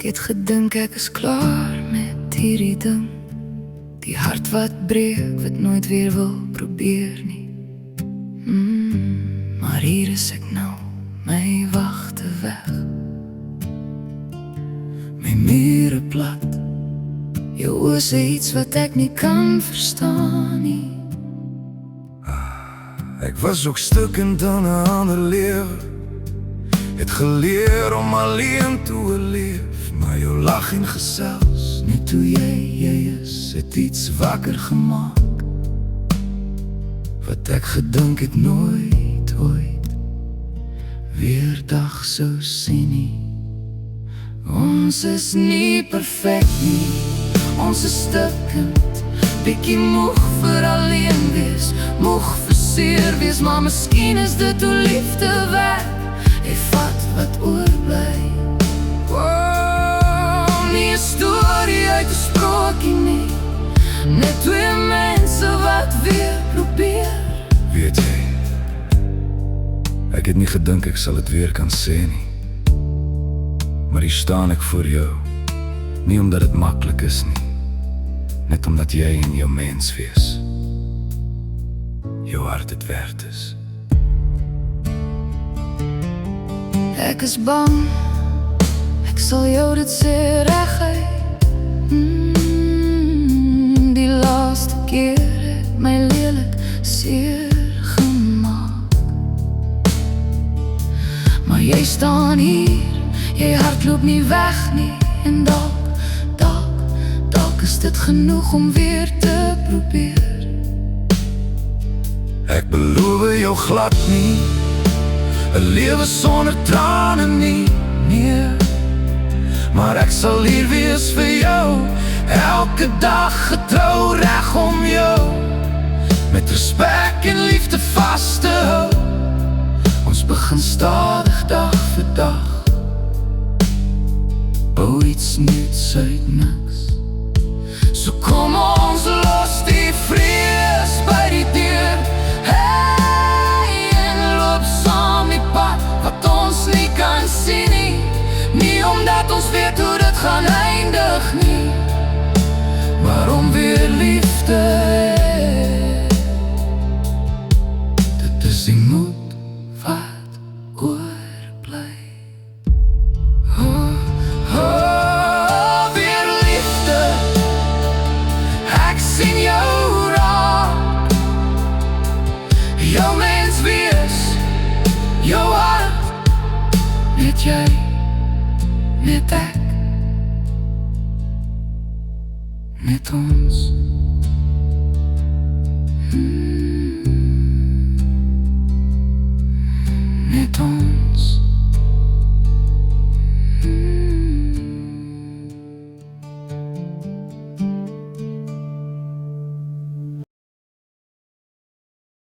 het gedink ek is klaar met hierdie ding. Die hart wat breek, wat nooit weer wil probeer nie. Maar hier is ek nou, my wagte weg. My mure plat, jou oë sê iets wat ek nie kan verstaan nie. Ek was ook stukkend aan 'n ander lewe. Het geleer om alleen te leef. Maar jou lach en gesels, net hoe jy is, het iets wakker gemaak. Wat ek gedink het nooit ooit weer dag sou sien nie. Ons is nie perfect nie, ons is stukkend. Bietjie moeg vir alleen wees, moeg vir seer wees. Maar miskien is dit hoe liefde werk. Hy vat wat oorbly. Nie 'n storie uit 'n sprookie nie, net twee mense wat weer probeer. Weet jy, ek het nie gedink ek sal het weer kan sê nie. Maar hier staan ek voor jou, nie omdat het maklik is nie, net omdat jy en jou mens wees, jou hart het werd is. Ek is bang, ek sal jou dit sê reguit. Die laaste keer het my lelik seer gemaak. Maar jy staan hier, jy hart loop nie weg nie. En dalk is dit genoeg om weer te probeer. Ek beloof jou glad nie 'n lewe sonder trane nie, nee. Maar ek sal hier wees vir jou, elke dag getrou reg om jou, met respek en liefde vas te hou. Ons begin stadig dag vir dag, bou iets nuuts uit niks. So kom ons los die vrees by die deur, hey, en loop saam die pad wat ons nie kan sien nie. Nie omdat ons weet hoe dit gaan eindig nie, maar om weer liefde hê. Dit is die moed wat oorbly. Weer liefde, ek sien jou raak. Jou mens wees, jou hart, net jy, net ek, net ons. Net ons.